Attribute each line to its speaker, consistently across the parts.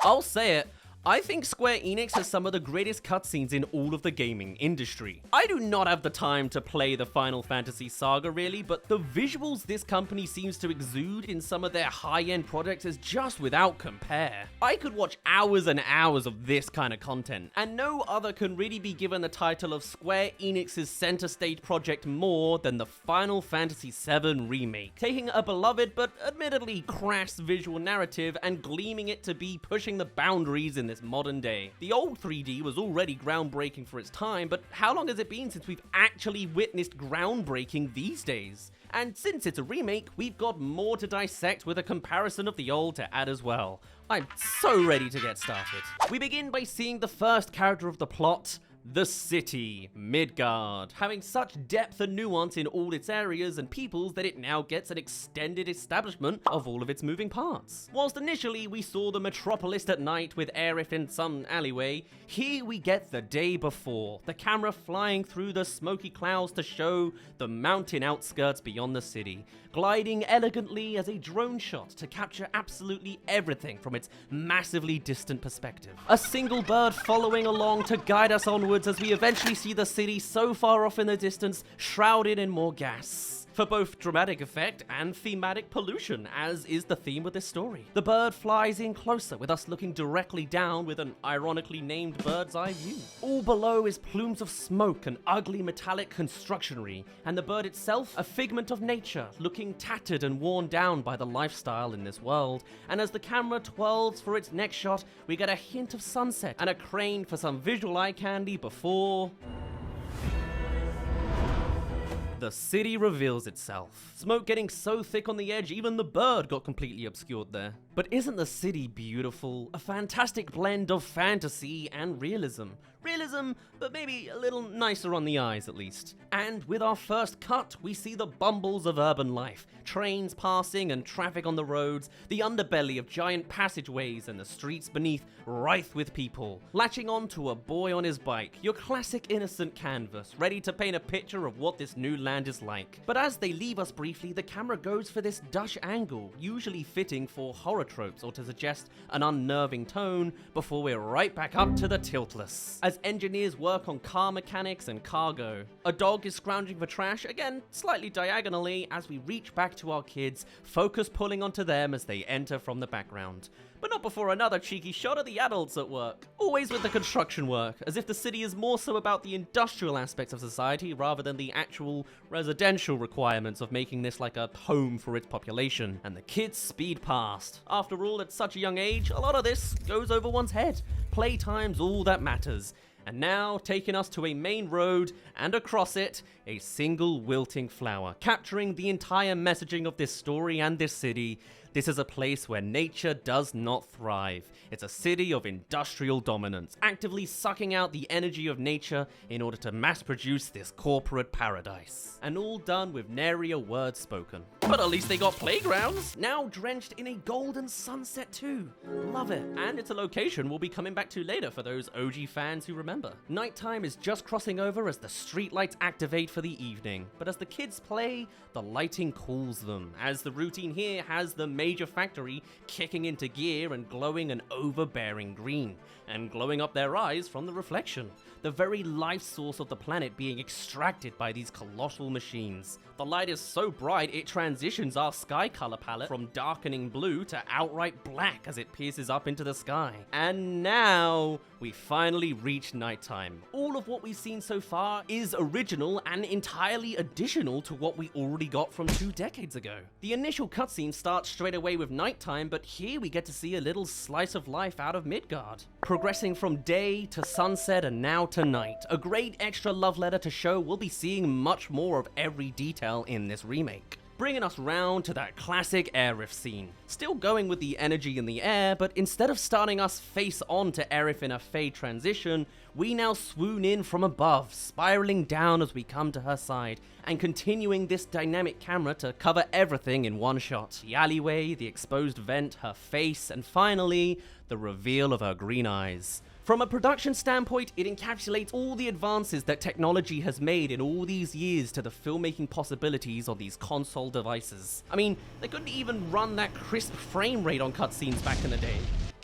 Speaker 1: I'll say it. I think Square Enix has some of the greatest cutscenes in all of the gaming industry. I do not have the time to play the Final Fantasy saga really, but the visuals this company seems to exude in some of their high-end projects is just without compare. I could watch hours and hours of this kind of content, and no other can really be given the title of Square Enix's center stage project more than the Final Fantasy VII Remake, taking a beloved but admittedly crass visual narrative and gleaming it to be pushing the boundaries in this modern day. The old 3D was already groundbreaking for its time, but how long has it been since we've actually witnessed groundbreaking these days? And since it's a remake, we've got more to dissect with a comparison of the old to add as well. I'm so ready to get started. We begin by seeing the first character of the plot, the city, Midgar, having such depth and nuance in all its areas and peoples that it now gets an extended establishment of all of its moving parts. Whilst initially we saw the metropolis at night with Aerith in some alleyway, here we get the day before, the camera flying through the smoky clouds to show the mountain outskirts beyond the city, gliding elegantly as a drone shot to capture absolutely everything from its massively distant perspective. A single bird following along to guide us onwards as we eventually see the city so far off in the distance, shrouded in more gas. For both dramatic effect and thematic pollution, as is the theme of this story. The bird flies in closer with us looking directly down with an ironically named bird's eye view. All below is plumes of smoke and ugly metallic constructionery, and the bird itself a figment of nature, looking tattered and worn down by the lifestyle in this world. And as the camera twirls for its next shot, we get a hint of sunset and a crane for some visual eye candy before the city reveals itself. Smoke getting so thick on the edge, even the bird got completely obscured there. But isn't the city beautiful? A fantastic blend of fantasy and realism. Realism, but maybe a little nicer on the eyes at least. And with our first cut, we see the bumbles of urban life. Trains passing and traffic on the roads, the underbelly of giant passageways and the streets beneath rife with people. Latching on to a boy on his bike, your classic innocent canvas, ready to paint a picture of what this new land is like. But as they leave us briefly, the camera goes for this Dutch angle, usually fitting for horror tropes or to suggest an unnerving tone, before we're right back up to the tiltless. As engineers work on car mechanics and cargo. A dog is scrounging for trash, again slightly diagonally, as we reach back to our kids, focus pulling onto them as they enter from the background. But not before another cheeky shot of the adults at work. Always with the construction work, as if the city is more so about the industrial aspects of society rather than the actual residential requirements of making this like a home for its population. And the kids speed past. After all, at such a young age, a lot of this goes over one's head. Playtime's all that matters. And now, taking us to a main road, and across it, a single wilting flower, capturing the entire messaging of this story and this city. This is a place where nature does not thrive. It's a city of industrial dominance, actively sucking out the energy of nature in order to mass produce this corporate paradise. And all done with nary a word spoken. But at least they got playgrounds, now drenched in a golden sunset too. Love it. And it's a location we'll be coming back to later for those OG fans who remember. Nighttime is just crossing over as the streetlights activate for the evening. But as the kids play, the lighting cools them, as the routine here has the major factory kicking into gear and glowing an overbearing green, and glowing up their eyes from the reflection. The very life source of the planet being extracted by these colossal machines. The light is so bright it transitions our sky color palette from darkening blue to outright black as it pierces up into the sky. And now we finally reach nighttime. All of what we've seen so far is original and entirely additional to what we already got from 2 decades ago. The initial cutscene starts straight away with nighttime, but here we get to see a little slice of life out of Midgar. Progressing from day to sunset and now to night. A great extra love letter to show we'll be seeing much more of every detail in this remake. Bringing us round to that classic Aerith scene. Still going with the energy in the air, but instead of starting us face on to Aerith in a fade transition, we now swoon in from above, spiraling down as we come to her side, and continuing this dynamic camera to cover everything in one shot. The alleyway, the exposed vent, her face, and finally, the reveal of her green eyes. From a production standpoint, it encapsulates all the advances that technology has made in all these years to the filmmaking possibilities on these console devices. I mean, they couldn't even run that crisp frame rate on cutscenes back in the day.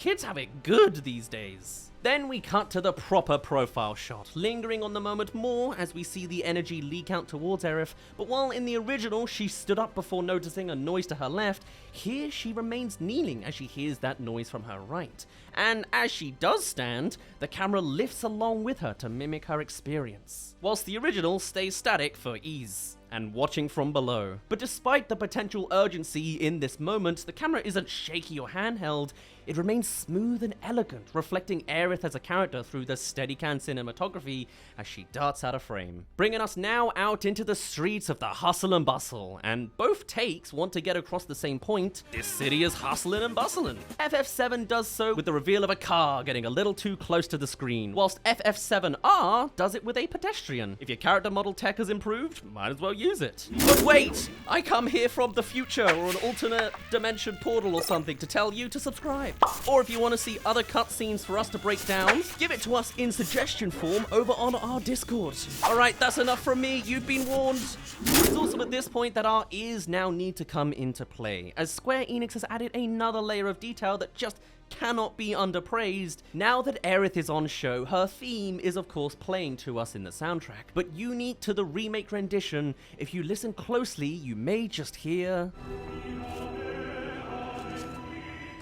Speaker 1: Kids have it good these days. Then we cut to the proper profile shot, lingering on the moment more as we see the energy leak out towards Aerith, but while in the original she stood up before noticing a noise to her left, here she remains kneeling as she hears that noise from her right. And as she does stand, the camera lifts along with her to mimic her experience, whilst the original stays static for ease and watching from below. But despite the potential urgency in this moment, the camera isn't shaky or handheld, it remains smooth and elegant, reflecting Aerith as a character through the Steadicam cinematography as she darts out of frame. Bringing us now out into the streets of the hustle and bustle, and both takes want to get across the same point: this city is hustling and bustling. FF7 does so with the reveal of a car getting a little too close to the screen, whilst FF7R does it with a pedestrian. If your character model tech has improved, might as well use it. But wait! I come here from the future or an alternate dimension portal or something to tell you to subscribe. Or if you want to see other cutscenes for us to break down, give it to us in suggestion form over on our Discord. Alright, that's enough from me, you've been warned. It's also at this point that our ears now need to come into play, as Square Enix has added another layer of detail that just cannot be underpraised. Now that Aerith is on show, her theme is of course playing to us in the soundtrack, but unique to the remake rendition, if you listen closely, you may just hear...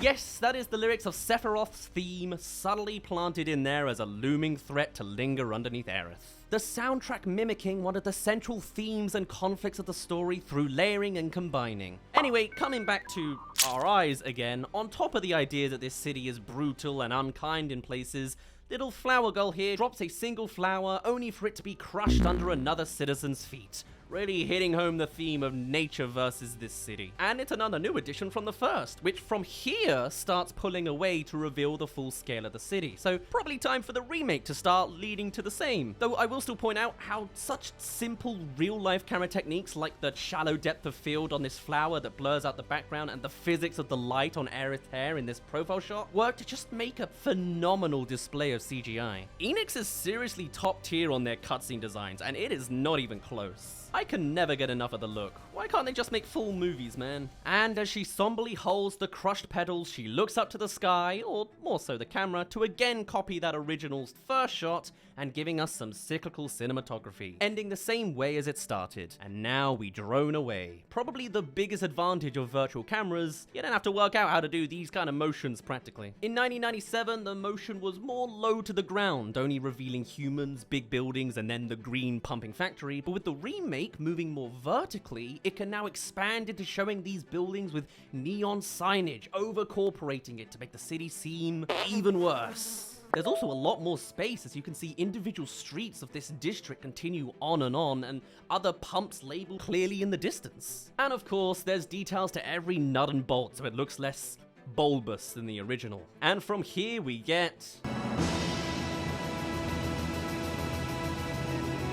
Speaker 1: Yes, that is the lyrics of Sephiroth's theme, subtly planted in there as a looming threat to linger underneath Aerith. The soundtrack mimicking one of the central themes and conflicts of the story through layering and combining. Anyway, coming back to our eyes again, on top of the idea that this city is brutal and unkind in places, little flower girl here drops a single flower only for it to be crushed under another citizen's feet, really hitting home the theme of nature versus this city. And it's another new addition from the first, which from here starts pulling away to reveal the full scale of the city. So probably time for the remake to start leading to the same. Though I will still point out how such simple real-life camera techniques like the shallow depth of field on this flower that blurs out the background and the physics of the light on Aerith's hair in this profile shot work to just make a phenomenal display of CGI. Enix is seriously top tier on their cutscene designs, and it is not even close. I can never get enough of the look. Why can't they just make full movies, man? And as she somberly holds the crushed petals, she looks up to the sky, or more so the camera, to again copy that original's first shot and giving us some cyclical cinematography, ending the same way as it started. And now we drone away. Probably the biggest advantage of virtual cameras, you don't have to work out how to do these kind of motions practically. In 1997, the motion was more low to the ground, only revealing humans, big buildings, and then the green pumping factory, but with the remake moving more vertically, it can now expand into showing these buildings with neon signage, over-corporating it to make the city seem even worse. There's also a lot more space as you can see individual streets of this district continue on, and other pumps labeled clearly in the distance. And of course, there's details to every nut and bolt so it looks less bulbous than the original. And from here we get...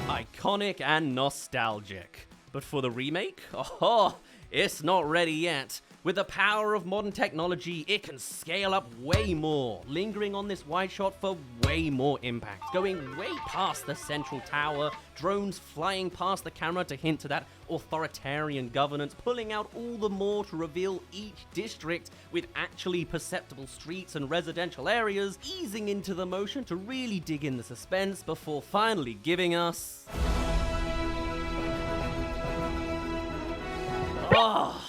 Speaker 1: iconic and nostalgic. But for the remake? Oh, it's not ready yet. With the power of modern technology, it can scale up way more, lingering on this wide shot for way more impact, going way past the central tower, drones flying past the camera to hint to that authoritarian governance, pulling out all the more to reveal each district with actually perceptible streets and residential areas, easing into the motion to really dig in the suspense before finally giving us... oh,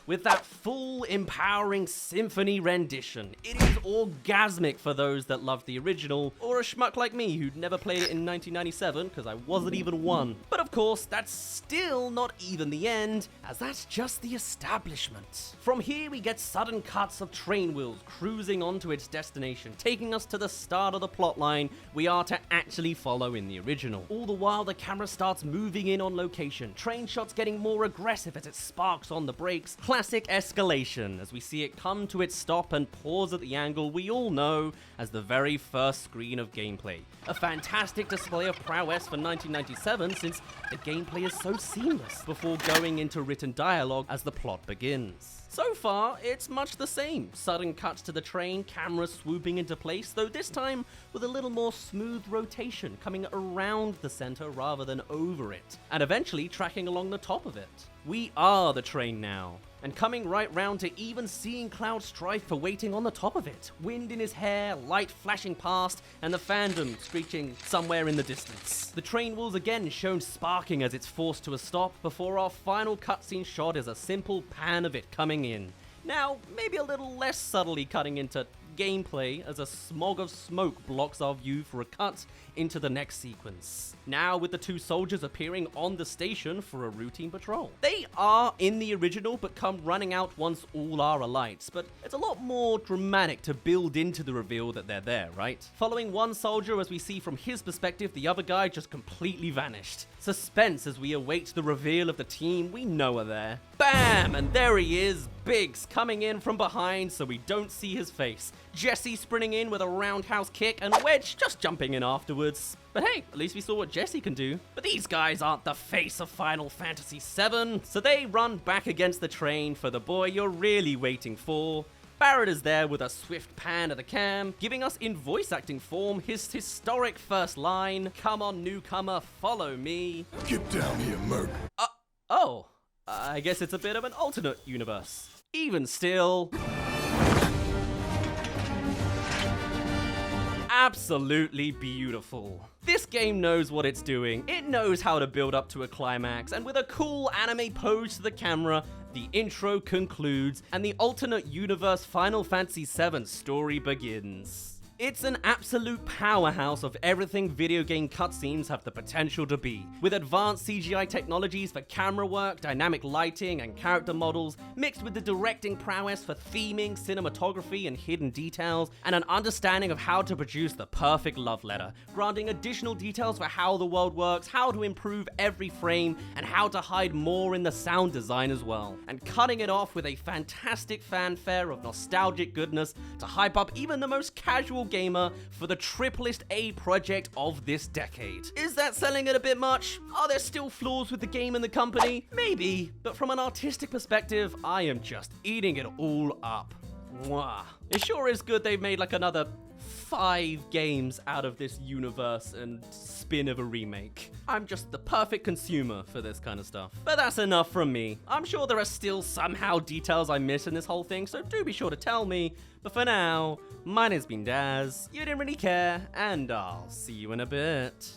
Speaker 1: with that full, empowering symphony rendition. It is orgasmic for those that love the original, or a schmuck like me who'd never played it in 1997 because I wasn't even one. But of course, that's still not even the end, as that's just the establishment. From here we get sudden cuts of train wheels cruising onto its destination, taking us to the start of the plotline we are to actually follow in the original. All the while the camera starts moving in on location, train shots getting more aggressive as it sparks on the brakes, classic escalation as we see it come to its stop and pause at the angle we all know as the very first screen of gameplay. A fantastic display of prowess for 1997 since the gameplay is so seamless before going into written dialogue as the plot begins. So far, it's much the same. Sudden cuts to the train, camera swooping into place, though this time with a little more smooth rotation, coming around the center rather than over it, and eventually tracking along the top of it. We are the train now. and coming right round to even seeing Cloud strive for waiting on the top of it. Wind in his hair, light flashing past, and the fandom screeching somewhere in the distance. The train wheels again shown sparking as it's forced to a stop before our final cutscene shot is a simple pan of it coming in. Now, maybe a little less subtly cutting into gameplay as a smog of smoke blocks our view for a cut into the next sequence. Now with the two soldiers appearing on the station for a routine patrol. They are in the original but come running out once all are alight, but it's a lot more dramatic to build into the reveal that they're there, right? Following one soldier as we see from his perspective the other guy just completely vanished. Suspense as we await the reveal of the team we know are there. Bam! And there he is, Biggs coming in from behind so we don't see his face. Jesse sprinting in with a roundhouse kick and Wedge just jumping in afterwards. But hey, at least we saw what Jesse can do. But these guys aren't the face of Final Fantasy VII, so they run back against the train for the boy you're really waiting for. Barrett is there with a swift pan of the cam, giving us in voice acting form his historic first line, "Come on newcomer, follow me."
Speaker 2: Get down here, Merc.
Speaker 1: I guess it's a bit of an alternate universe. Even still... absolutely beautiful. This game knows what it's doing. It knows how to build up to a climax, and with a cool anime pose to the camera, the intro concludes, and the alternate universe Final Fantasy VII story begins. It's an absolute powerhouse of everything video game cutscenes have the potential to be, with advanced CGI technologies for camera work, dynamic lighting, and character models, mixed with the directing prowess for theming, cinematography, and hidden details, and an understanding of how to produce the perfect love letter, granting additional details for how the world works, how to improve every frame, and how to hide more in the sound design as well, and cutting it off with a fantastic fanfare of nostalgic goodness to hype up even the most casual gamer for the triplest A project of this decade. Is that selling it a bit much? Are there still flaws with the game and the company? Maybe, but from an artistic perspective, I am just eating it all up. Mwah. It sure is good they've made like another 5 games out of this universe and spin of a remake. I'm just the perfect consumer for this kind of stuff. But that's enough from me. I'm sure there are still somehow details I miss in this whole thing, so do be sure to tell me. But for now, mine has been Dazz, you didn't really care, and I'll see you in a bit.